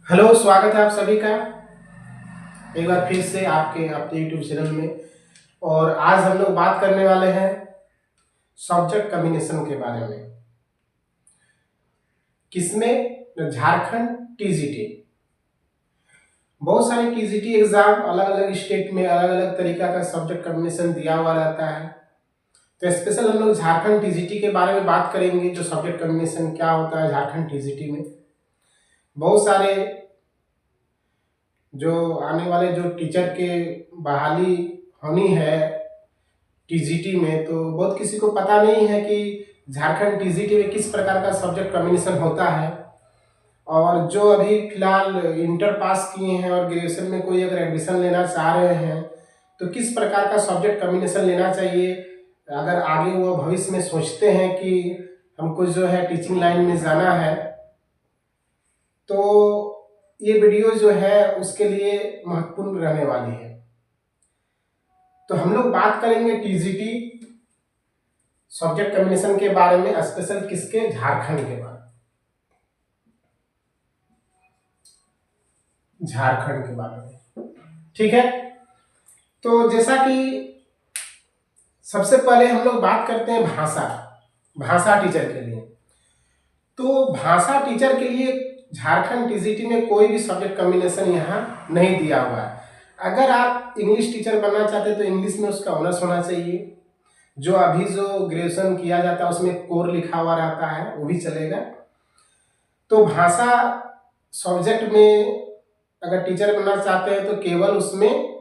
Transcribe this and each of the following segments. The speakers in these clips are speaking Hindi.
हेलो, स्वागत है आप सभी का एक बार फिर से आपके अपने यूट्यूब चैनल में। और आज हम लोग बात करने वाले हैं सब्जेक्ट कम्बिनेशन के बारे में। किसमें? झारखंड टीजीटी। बहुत सारे टीजीटी एग्जाम अलग अलग स्टेट में अलग अलग तरीका का सब्जेक्ट कम्बिनेशन दिया हुआ रहता है। तो स्पेशल हम लोग झारखंड टीजीटी के बारे में बात करेंगे, जो सब्जेक्ट कम्बिनेशन क्या होता है झारखंड टीजीटी में। बहुत सारे जो आने वाले जो टीचर के बहाली होनी है टीजीटी में, तो बहुत किसी को पता नहीं है कि झारखंड टीजीटी में किस प्रकार का सब्जेक्ट कॉम्बिनेशन होता है। और जो अभी फिलहाल इंटर पास किए हैं और ग्रेजुएशन में कोई अगर एडमिशन लेना चाह रहे हैं तो किस प्रकार का सब्जेक्ट कॉम्बिनेशन लेना चाहिए, अगर आगे वो भविष्य में सोचते हैं कि हमको जो है टीचिंग लाइन में जाना है, तो ये वीडियो जो है उसके लिए महत्वपूर्ण रहने वाली है। तो हम लोग बात करेंगे टीजीटी सब्जेक्ट कॉम्बिनेशन के बारे में, स्पेशल किसके? झारखंड के बारे में। झारखंड के बारे में, ठीक है। तो जैसा कि सबसे पहले हम लोग बात करते हैं भाषा टीचर के लिए। तो भाषा टीचर के लिए झारखंड टीजीटी में कोई भी सब्जेक्ट कॉम्बिनेशन यहाँ नहीं दिया हुआ है। अगर आप इंग्लिश टीचर बनना चाहते हैं तो इंग्लिश में उसका ऑनर्स होना चाहिए। जो अभी जो ग्रेजुएशन किया जाता है उसमें कोर लिखा हुआ रहता है, वो भी चलेगा। तो भाषा सब्जेक्ट में अगर टीचर बनना चाहते हैं तो केवल उसमें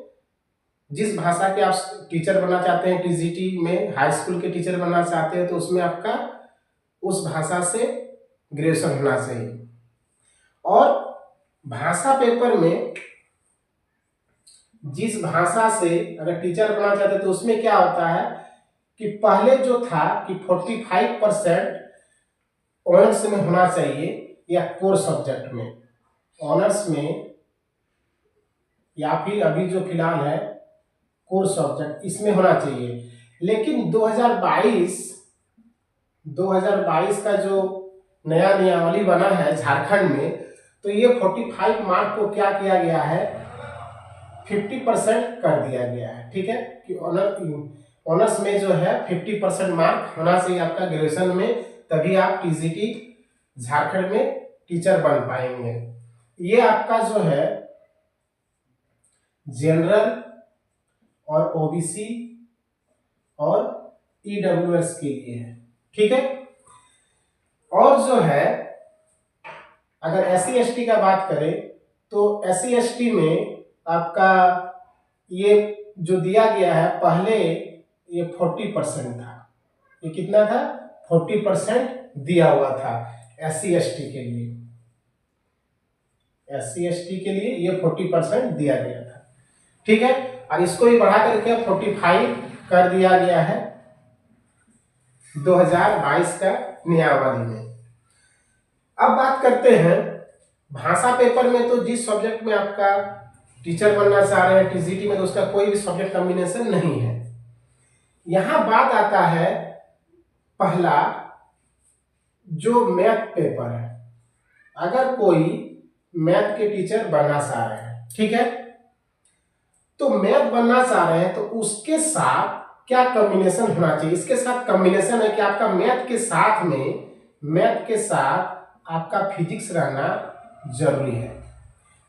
जिस भाषा के आप टीचर बनना चाहते हैं, टीजीटी में हाई स्कूल के टीचर बनना चाहते हैं, तो उसमें आपका उस भाषा से ग्रेजुएशन होना चाहिए। और भाषा पेपर में जिस भाषा से अगर टीचर बनना चाहते हैं तो उसमें क्या होता है कि पहले जो था कि 45% ऑनर्स में होना चाहिए या कोर सब्जेक्ट में, ऑनर्स में या फिर अभी जो फिलहाल है कोर सब्जेक्ट, इसमें होना चाहिए। लेकिन 2022 का जो नया नियमावली बना है झारखंड में, तो ये 45 मार्क को क्या किया गया है, 50% कर दिया गया है। ठीक है कि ऑनर्स में जो है 50% मार्क होना चाहिए आपका ग्रेजुएशन में, तभी आप टीजीटी झारखंड में टीचर बन पाएंगे। ये आपका जो है जनरल और ओबीसी और ईडब्ल्यूएस के लिए है, ठीक है। और जो है अगर एससी एसटी का बात करें तो एससी एसटी में आपका ये जो दिया गया है, पहले ये 40% था। ये कितना था? 40% दिया हुआ था एससी एसटी के लिए। एससी एसटी के लिए ये 40% दिया गया था, ठीक है। और इसको भी बढ़ा करके 45 कर दिया गया है 2022 का नियमावली में। अब बात करते हैं भाषा पेपर में। तो जिस सब्जेक्ट में आपका टीचर बनना चाह रहे हैं टीजीटी में, तो उसका कोई भी सब्जेक्ट कॉम्बिनेशन नहीं है। यहां बात आता है पहला जो मैथ पेपर है। अगर कोई मैथ के टीचर बनना चाह रहे हैं, ठीक है, तो मैथ बनना चाह रहे हैं तो उसके साथ क्या कॉम्बिनेशन होना चाहिए? इसके साथ कॉम्बिनेशन है कि आपका मैथ के साथ आपका फिजिक्स रहना जरूरी है।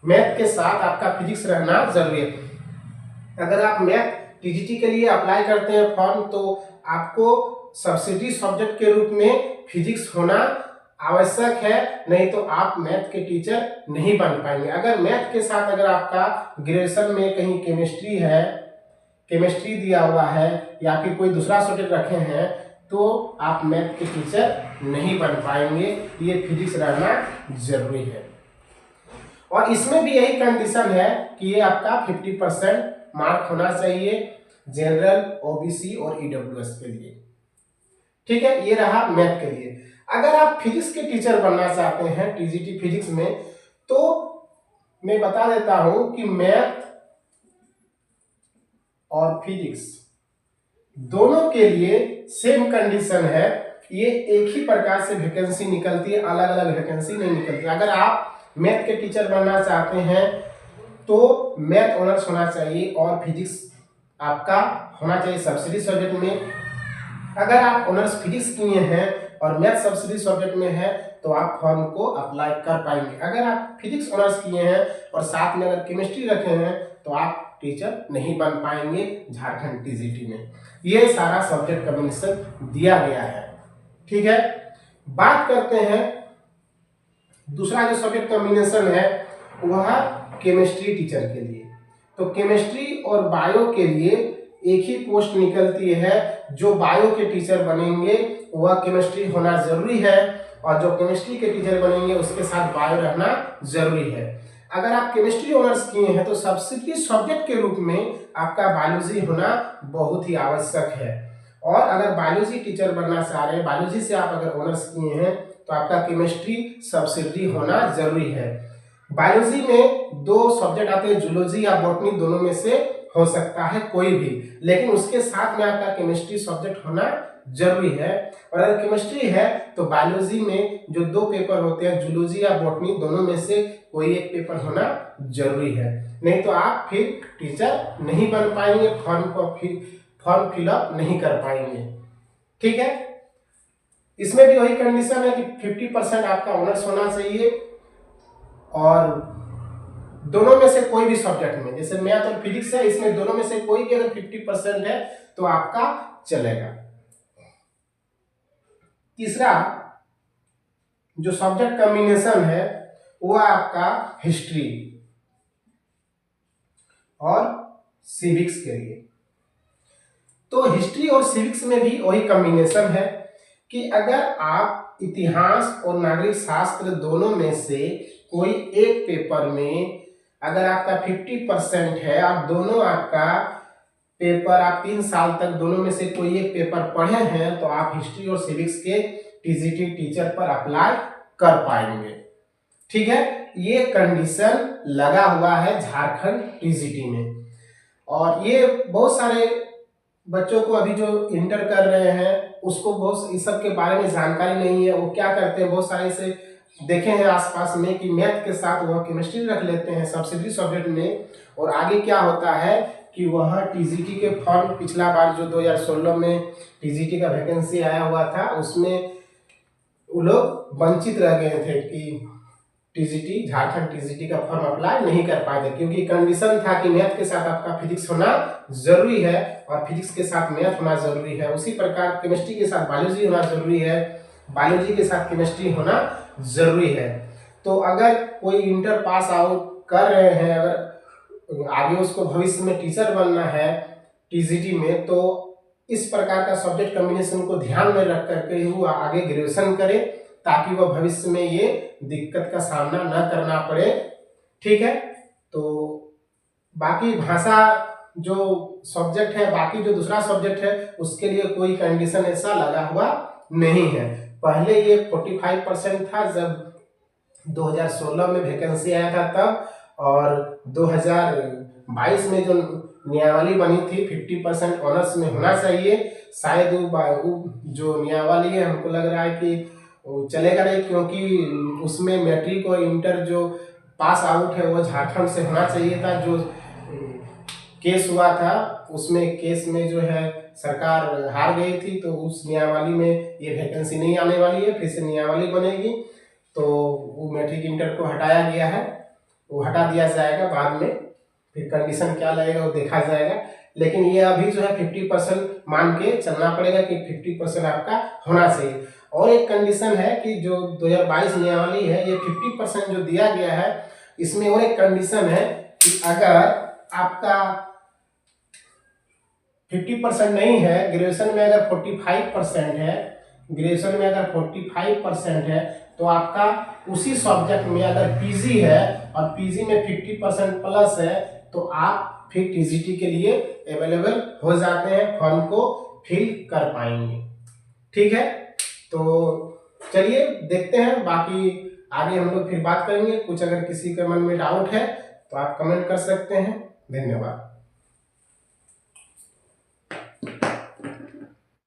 मैथ के साथ आपका फिजिक्स रहना जरूरी है। अगर आप मैथ टीजीटी के लिए अप्लाई करते हैं फॉर्म, तो आपको सब्सिडी सब्जेक्ट के रूप में फिजिक्स होना आवश्यक है, नहीं तो आप मैथ के टीचर नहीं बन पाएंगे। अगर मैथ के साथ अगर आपका ग्रेजुएशन में कहीं केमिस्ट्री दिया हुआ है या फिर कोई दूसरा सब्जेक्ट रखे हैं, तो आप मैथ के टीचर नहीं बन पाएंगे। ये फिजिक्स रहना जरूरी है। और इसमें भी यही कंडीशन है कि ये आपका 50% मार्क होना चाहिए जनरल, ओबीसी और ईडब्ल्यूएस के लिए, ठीक है। ये रहा मैथ के लिए। अगर आप फिजिक्स के टीचर बनना चाहते हैं टीजीटी फिजिक्स में, तो मैं बता देता हूं कि मैथ और फिजिक्स दोनों के लिए सेम कंडीशन है। ये एक ही प्रकार से वैकेंसी निकलती है, अलग अलग वैकेंसी नहीं निकलती। अगर आप मैथ के टीचर बनना चाहते हैं तो मैथ ऑनर्स होना चाहिए और फिजिक्स आपका होना चाहिए सब्सिडी सब्जेक्ट में। अगर आप ऑनर्स फिजिक्स किए हैं और मैथ सब्सिडी सब्जेक्ट में है तो आप फॉर्म को अप्लाई कर पाएंगे। अगर आप फिजिक्स ऑनर्स किए हैं और साथ में अगर केमिस्ट्री रखे हैं तो आप टीचर नहीं बन पाएंगे झारखंड टीजीटी में। ये सारा सब्जेक्ट कॉम्बिनेशन दिया गया है। ठीक है, बात करते हैं दूसरा जो सब्जेक्ट कॉम्बिनेशन है वह केमिस्ट्री टीचर के लिए। तो केमिस्ट्री और बायो के लिए एक ही पोस्ट निकलती है। जो बायो के टीचर बनेंगे वह केमिस्ट्री होना जरूरी है और जो केमिस्ट्री के टीचर बनेंगे उसके साथ बायो रहना जरूरी है। अगर आप केमिस्ट्री ऑनर्स किए हैं तो सब्सिडी सब्जेक्ट के रूप में आपका बायोलॉजी होना बहुत ही आवश्यक है। और अगर बायोलॉजी टीचर बनना चाह रहे हैं, बायोलॉजी से आप अगर ऑनर्स किए हैं तो आपका केमिस्ट्री सब्सिडी होना जरूरी है। बायोलॉजी में दो सब्जेक्ट आते हैं, जूलॉजी या बॉटनी, दोनों में से हो सकता है कोई भी, लेकिन उसके साथ में आपका केमिस्ट्री सब्जेक्ट होना जरूरी है। और अगर केमिस्ट्री है तो बायोलॉजी में जो दो पेपर होते हैं, जूलॉजी या बॉटनी, दोनों में से कोई एक पेपर होना जरूरी है, नहीं तो आप फिर टीचर नहीं बन पाएंगे, फॉर्म फिलअप नहीं कर पाएंगे। ठीक है, इसमें भी वही कंडीशन है कि 50% आपका ऑनर्स होना चाहिए और दोनों में से कोई भी सब्जेक्ट में, जैसे मैथ और फिजिक्स है, इसमें दोनों में से कोई भी अगर 50% है तो आपका चलेगा। तीसरा जो सब्जेक्ट कॉम्बिनेशन है वो आपका हिस्ट्री और सिविक्स के लिए। तो हिस्ट्री और सिविक्स में भी वही कॉम्बिनेशन है कि अगर आप इतिहास और नागरिक शास्त्र दोनों में से कोई एक पेपर में अगर आपका 50% है, आप दोनों आपका पेपर आप 3 साल तक दोनों में से कोई एक पेपर पढ़े हैं तो आप हिस्ट्री और सिविक्स के टीजीटी टीचर पर अप्लाई कर पाएंगे। ठीक है, ये कंडीशन लगा हुआ है झारखंड टीजीटी में। और ये बहुत सारे बच्चों को अभी जो इंटर कर रहे हैं उसको बहुत इस सब के बारे में जानकारी नहीं है। वो क्या करते हैं, बहुत सारे से देखे हैं आसपास में कि मैथ के साथ वह केमिस्ट्री रख लेते हैं सब्सिडी सब्जेक्ट में, और आगे क्या होता है कि वह टीजीटी के फॉर्म पिछला बार जो 2016 में टीजीटी का वैकेंसी आया हुआ था उसमें वो लोग वंचित रह गए थे कि टीजीटी झारखंड टीजीटी का फॉर्म अप्लाई नहीं कर पाए थे, क्योंकि कंडीशन था कि मैथ के साथ आपका फिजिक्स होना जरूरी है और फिजिक्स के साथ मैथ होना जरूरी है। उसी प्रकार केमिस्ट्री के साथ बायोलॉजी होना जरूरी है, बायोलॉजी के साथ केमिस्ट्री होना जरूरी है। तो अगर कोई इंटर पास आउट कर रहे हैं, अगर आगे उसको भविष्य में टीचर बनना है टीजीटी में, तो इस प्रकार का सब्जेक्ट कॉम्बिनेशन को ध्यान में रख करके वो आगे ग्रेजुएशन करे ताकि वह भविष्य में ये दिक्कत का सामना न करना पड़े। ठीक है, तो बाकी भाषा जो सब्जेक्ट है, बाकी जो दूसरा सब्जेक्ट है उसके लिए कोई कंडीशन ऐसा लगा हुआ नहीं है। पहले ये 45% था जब 2016 में वैकेंसी आया था तब, और 2022 में जो नियमावली बनी थी 50% ऑनर्स में होना चाहिए। शायद वो जो नियमावली है हमको लग रहा है कि चलेगा नहीं, क्योंकि उसमें मैट्रिक और इंटर जो पास आउट है वो झारखंड से होना चाहिए था। जो केस हुआ था उसमें केस में जो है सरकार हार गई थी, तो उस नियमावली में ये वैकेंसी नहीं आने वाली है, फिर से नियमावली बनेगी। तो वो मैट्रिक इंटर को हटाया गया है, वो हटा दिया जाएगा बाद में, फिर कंडीशन क्या लगेगा वो देखा जाएगा। लेकिन ये अभी जो है 50% मान के चलना पड़ेगा कि 50% आपका होना चाहिए। और एक कंडीशन है कि जो 2022 नियमावली है ये 50% जो दिया गया है, इसमें और एक कंडीशन है कि अगर आपका 50% नहीं है, ग्रेजुएशन में अगर 45% है, ग्रेजुएशन में अगर 45% है तो आपका उसी सब्जेक्ट में अगर पीजी है और पीजी में 50% प्लस है तो आप फिर टीजीटी के लिए अवेलेबल हो जाते हैं, फॉर्म को फिल कर पाएंगे। ठीक है, तो चलिए देखते हैं, बाकी आगे हम लोग फिर बात करेंगे। कुछ अगर किसी के मन में डाउट है तो आप कमेंट कर सकते हैं। धन्यवाद।